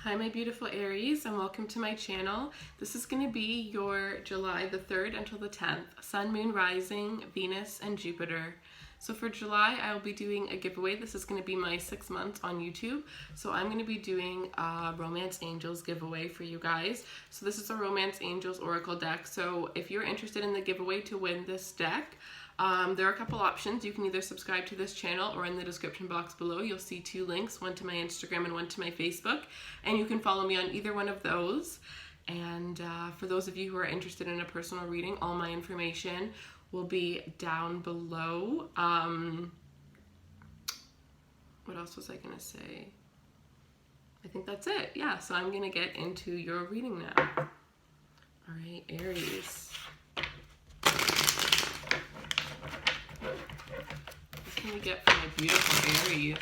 Hi my beautiful Aries, and welcome to my channel. This is going to be your July the 3rd until the 10th, Sun, Moon, Rising, Venus, and Jupiter. So for July, I will be doing a giveaway. This is going to be my 6 months on YouTube. So I'm going to be doing a Romance Angels giveaway for you guys. So this is a Romance Angels Oracle deck. So if you're interested in the giveaway to win this deck, there are a couple options. You can either subscribe to this channel, or in the description box below you'll see 2 links, one to my Instagram and one to my Facebook, and you can follow me on either one of those. And for those of you who are interested in a personal reading, all my information will be down below. What else was I gonna say? I think that's it. Yeah, so I'm gonna get into your reading now. All right, Aries. What can we get for my beautiful Aries?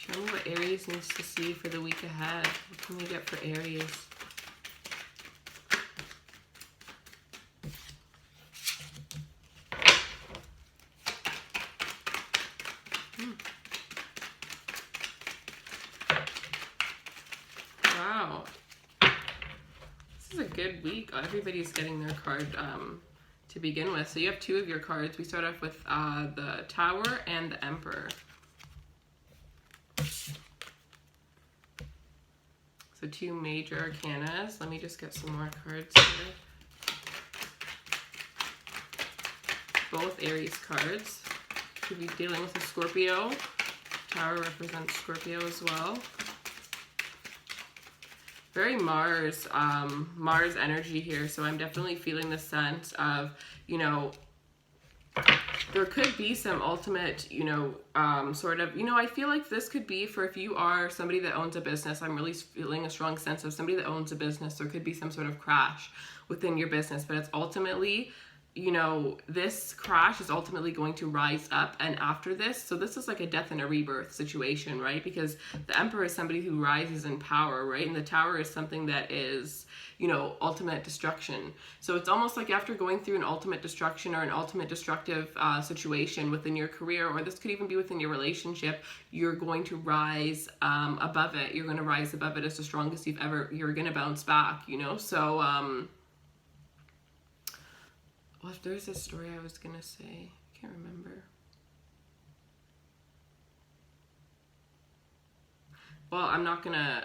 Show me what Aries needs to see for the week ahead. What can we get for Aries? Wow. This is a good week. Everybody's getting their card to begin with. So you have 2 of your cards. We start off with the Tower and the Emperor. So 2 major arcanas. Let me just get some more cards here. Both Aries cards. Could be dealing with a Scorpio. Tower represents Scorpio as well. Very Mars energy here. So I'm definitely feeling the sense of, you know, there could be some ultimate, sort of, I feel like this could be for if you are somebody that owns a business. I'm really feeling a strong sense of somebody that owns a business. There could be some sort of crash within your business, but it's ultimately, this crash is ultimately going to rise up. And after this, so this is like a death and a rebirth situation, right? Because the Emperor is somebody who rises in power, right? And the Tower is something that is, ultimate destruction. So it's almost like after going through an ultimate destruction or an ultimate destructive situation within your career, or this could even be within your relationship, you're going to rise above it. You're going to rise above it as the strongest you're going to bounce back, So, well, if there's a story I was going to say, I can't remember. Well, I'm not going to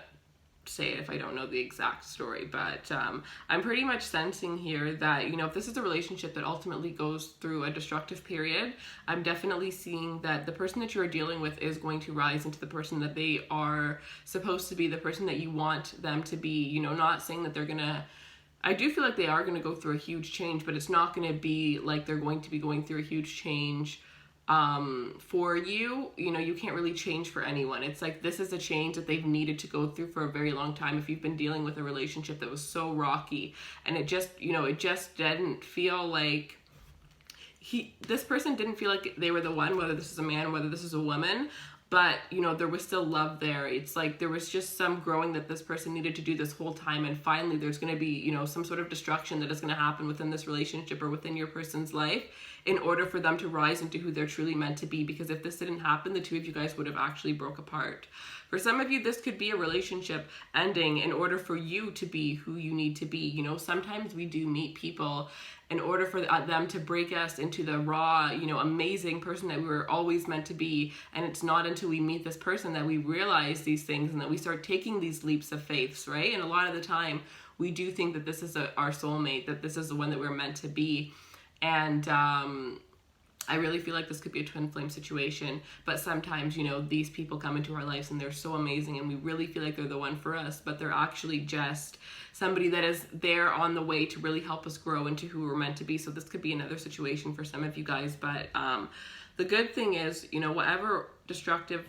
say it if I don't know the exact story, but I'm pretty much sensing here that, if this is a relationship that ultimately goes through a destructive period, I'm definitely seeing that the person that you're dealing with is going to rise into the person that they are supposed to be, the person that you want them to be, not saying that they're going to, I do feel like they are going to go through a huge change, but it's not going to be like they're going to be going through a huge change for you. You can't really change for anyone. It's like this is a change that they've needed to go through for a very long time. If you've been dealing with a relationship that was so rocky and it just didn't feel like this person didn't feel like they were the one, whether this is a man, whether this is a woman, but there was still love there. It's like there was just some growing that this person needed to do this whole time, and finally there's going to be some sort of destruction that is going to happen within this relationship or within your person's life in order for them to rise into who they're truly meant to be. Because if this didn't happen, the 2 of you guys would have actually broke apart. For some of you, this could be a relationship ending in order for you to be who you need to be. Sometimes we do meet people in order for them to break us into the raw, amazing person that we were always meant to be. And it's not until we meet this person that we realize these things and that we start taking these leaps of faith, right? And a lot of the time, we do think that this is our soulmate, that this is the one that we're meant to be. And I really feel like this could be a twin flame situation, but sometimes, these people come into our lives and they're so amazing and we really feel like they're the one for us, but they're actually just somebody that is there on the way to really help us grow into who we're meant to be. So this could be another situation for some of you guys, but the good thing is, whatever destructive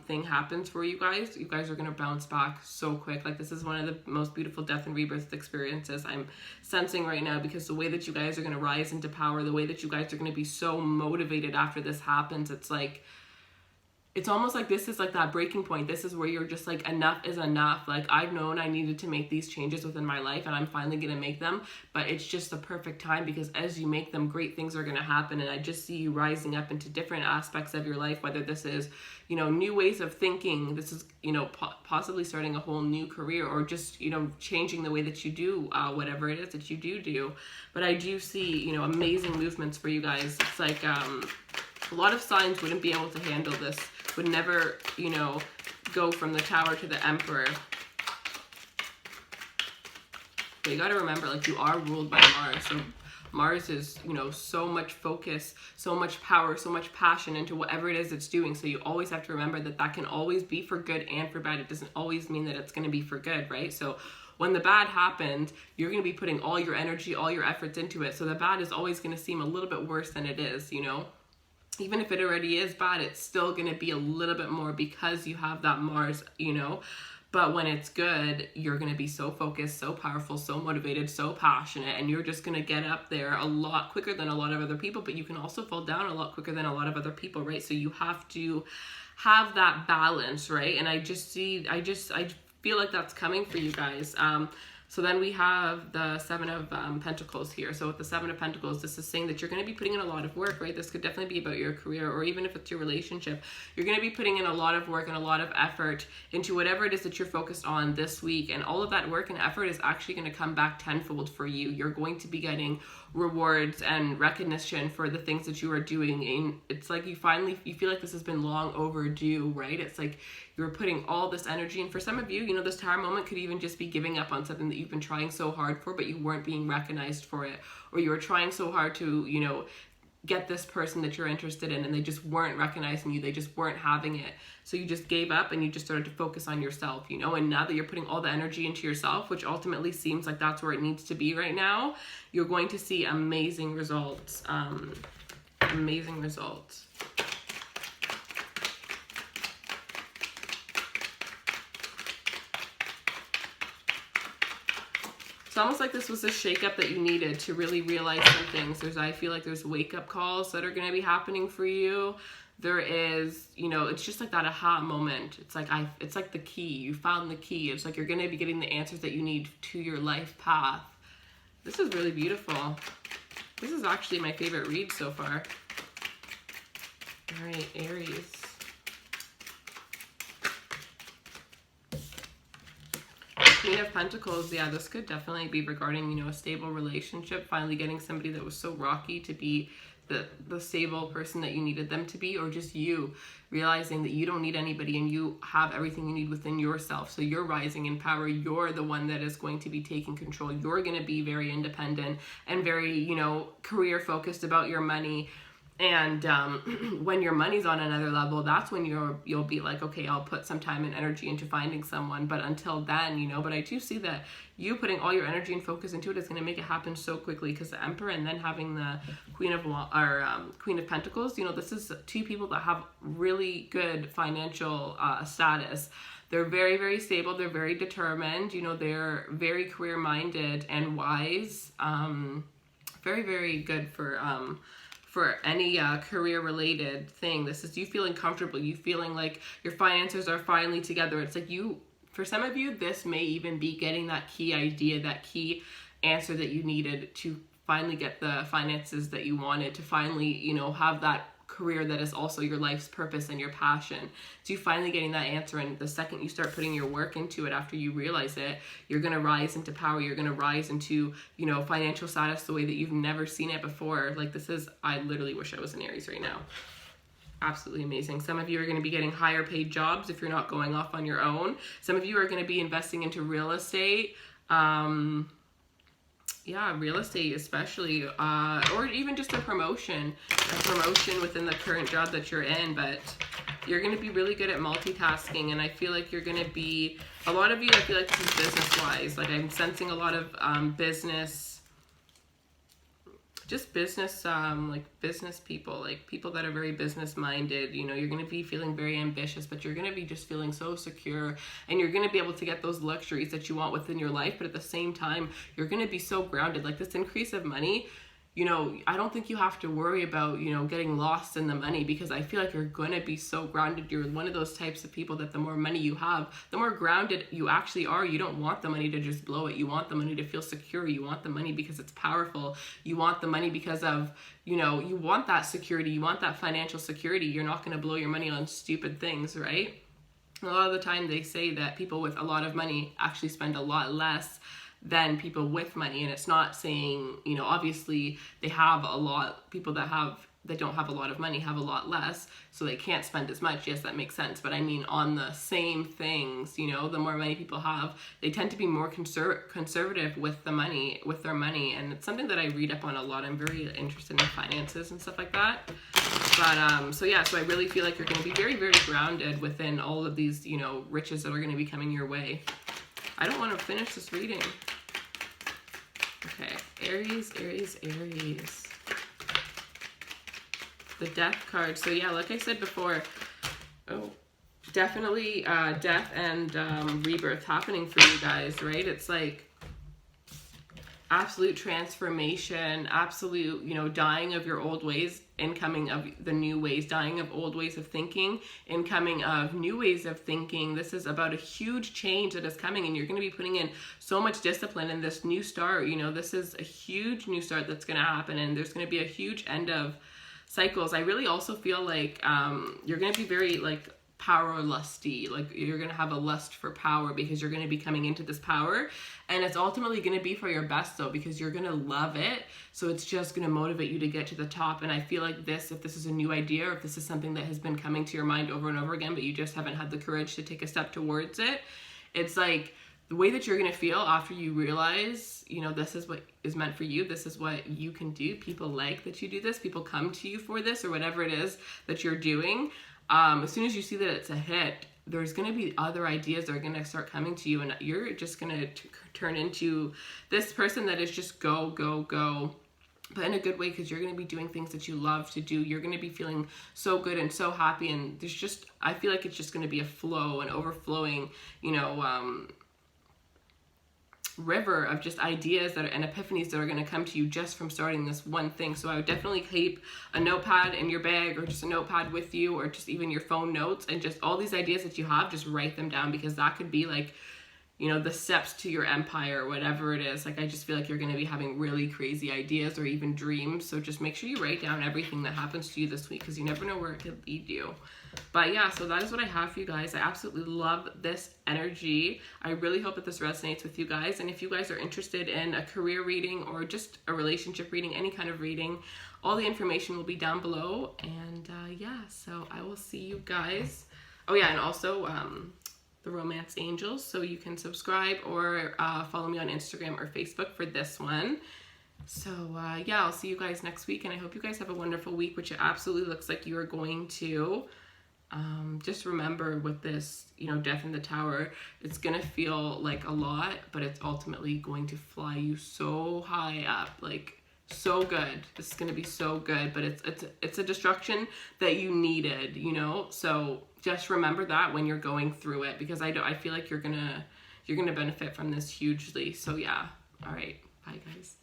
thing happens for you guys are going to bounce back so quick. Like this is one of the most beautiful death and rebirth experiences I'm sensing right now, because the way that you guys are going to rise into power, the way that you guys are going to be so motivated after this happens, it's like it's almost like this is like that breaking point. This is where you're just like, enough is enough. Like, I've known I needed to make these changes within my life, and I'm finally going to make them. But it's just the perfect time, because as you make them, great things are going to happen. And I just see you rising up into different aspects of your life, whether this is, you know, new ways of thinking, this is, you know, possibly starting a whole new career, or just, you know, changing the way that you do whatever it is that you do. But I do see, you know, amazing movements for you guys. It's like, a lot of signs wouldn't be able to handle this, would never, you know, go from the Tower to the Emperor. But you got to remember, like, you are ruled by Mars. So Mars is, you know, so much focus, so much power, so much passion into whatever it is it's doing. So you always have to remember that that can always be for good and for bad. It doesn't always mean that it's going to be for good, right? So when the bad happened, you're going to be putting all your energy, all your efforts into it. So the bad is always going to seem a little bit worse than it is, you know? Even if it already is bad, it's still going to be a little bit more, because you have that Mars, you know? But when it's good, you're going to be so focused, so powerful, so motivated, so passionate, and you're just going to get up there a lot quicker than a lot of other people, but you can also fall down a lot quicker than a lot of other people, right? So you have to have that balance, right? And I feel like that's coming for you guys. So then we have the Seven of Pentacles here. So with the Seven of Pentacles, this is saying that you're going to be putting in a lot of work, right? This could definitely be about your career, or even if it's your relationship. You're going to be putting in a lot of work and a lot of effort into whatever it is that you're focused on this week. And all of that work and effort is actually going to come back tenfold for you. You're going to be getting rewards and recognition for the things that you are doing. And it's like you feel like this has been long overdue, right? It's like you're putting all this energy, and for some of you, you know, this Tower moment could even just be giving up on something that you've been trying so hard for, but you weren't being recognized for it, or you were trying so hard to, you know, get this person that you're interested in, and they just weren't recognizing you, they just weren't having it. So you just gave up and you just started to focus on yourself, you know, and now that you're putting all the energy into yourself, which ultimately seems like that's where it needs to be right now, you're going to see amazing results. Amazing results. It's almost like this was a shakeup that you needed to really realize some things. I feel like there's wake-up calls that are going to be happening for you. There is, you know, it's just like that aha moment. It's like the key. You found the key. It's like you're going to be getting the answers that you need to your life path. This is really beautiful. This is actually my favorite read so far. All right, Aries. Queen of Pentacles, yeah, this could definitely be regarding, you know, a stable relationship, finally getting somebody that was so rocky to be the stable person that you needed them to be, or just you realizing that you don't need anybody and you have everything you need within yourself. So you're rising in power. You're the one that is going to be taking control. You're going to be very independent and very, you know, career focused about your money. And when your money's on another level, that's when you'll be like, okay, I'll put some time and energy into finding someone. But until then, you know, but I do see that you putting all your energy and focus into it is going to make it happen so quickly, because the Emperor and then having the Queen of Pentacles, you know, this is two people that have really good financial status. They're very, very stable. They're very determined. You know, they're very career-minded and wise. Very, very good for any career-related thing. This is you feeling comfortable, you feeling like your finances are finally together. It's like for some of you, this may even be getting that key idea, that key answer that you needed to finally get the finances that you wanted, to finally, you know, have that career that is also your life's purpose and your passion. So you finally getting that answer, and the second you start putting your work into it after you realize it, you're going to rise into power. You're going to rise into, you know, financial status the way that you've never seen it before. Like I literally wish I was an Aries right now. Absolutely amazing. Some of you are going to be getting higher paid jobs if you're not going off on your own. Some of you are going to be investing into real estate. Yeah, real estate especially, or even just a promotion within the current job that you're in. But you're going to be really good at multitasking, and I feel like you're going to be, a lot of you, I feel like this is business-wise. Like I'm sensing a lot of business, like business people, like people that are very business-minded. You know, you're going to be feeling very ambitious, but you're going to be just feeling so secure, and you're going to be able to get those luxuries that you want within your life. But at the same time, you're going to be so grounded. Like this increase of money, you know, I don't think you have to worry about, you know, getting lost in the money, because I feel like you're going to be so grounded. You're one of those types of people that the more money you have, the more grounded you actually are. You don't want the money to just blow it. You want the money to feel secure. You want the money because it's powerful. You want the money because of, you know, you want that security. You want that financial security. You're not going to blow your money on stupid things, right? A lot of the time they say that people with a lot of money actually spend a lot less than people with money. And it's not saying, you know, obviously they have a lot, people that don't have a lot of money have a lot less, so they can't spend as much. Yes, that makes sense. But I mean, on the same things, you know, the more money people have, they tend to be more conservative with their money. And it's something that I read up on a lot. I'm very interested in finances and stuff like that. But so I really feel like you're going to be very, very grounded within all of these, you know, riches that are going to be coming your way. I don't want to finish this reading. Okay, Aries, Aries, Aries. The Death card. So yeah, like I said before, definitely death and rebirth happening for you guys, right? It's like absolute transformation, absolute, you know, dying of your old ways, incoming of the new ways, dying of old ways of thinking, incoming of new ways of thinking. This is about a huge change that is coming, and you're going to be putting in so much discipline in this new start. You know, this is a huge new start that's going to happen, and there's going to be a huge end of cycles. I really also feel like you're going to be very like power lusty, like you're going to have a lust for power, because you're going to be coming into this power, and it's ultimately going to be for your best though, because you're going to love it. So it's just going to motivate you to get to the top. And I feel like if this is a new idea, or if this is something that has been coming to your mind over and over again, but you just haven't had the courage to take a step towards it, it's like the way that you're going to feel after you realize, you know, this is what is meant for you. This is what you can do. People like that you do this. People come to you for this, or whatever it is that you're doing. As soon as you see that it's a hit, there's going to be other ideas that are going to start coming to you, and you're just going to turn into this person that is just go, go, go, but in a good way, because you're going to be doing things that you love to do. You're going to be feeling so good and so happy, and there's just, I feel like it's just going to be a flow, an overflowing, you know, river of just ideas and epiphanies that are going to come to you just from starting this one thing. So I would definitely keep a notepad in your bag, or just a notepad with you, or just even your phone notes, and just all these ideas that you have, just write them down, because that could be like, you know, the steps to your empire, whatever it is. Like, I just feel like you're going to be having really crazy ideas or even dreams. So just make sure you write down everything that happens to you this week, because you never know where it could lead you. But yeah, so that is what I have for you guys. I absolutely love this energy. I really hope that this resonates with you guys. And if you guys are interested in a career reading, or just a relationship reading, any kind of reading, all the information will be down below. And yeah, so I will see you guys. Oh yeah, and also the Romance Angels. So you can subscribe or follow me on Instagram or Facebook for this one. So yeah, I'll see you guys next week, and I hope you guys have a wonderful week, which it absolutely looks like you are going to. Just remember with this, you know, Death in the Tower, it's going to feel like a lot, but it's ultimately going to fly you so high up, like so good. This is going to be so good, but it's a destruction that you needed, you know? So just remember that when you're going through it, because I feel like you're going to benefit from this hugely. So yeah. All right. Bye guys.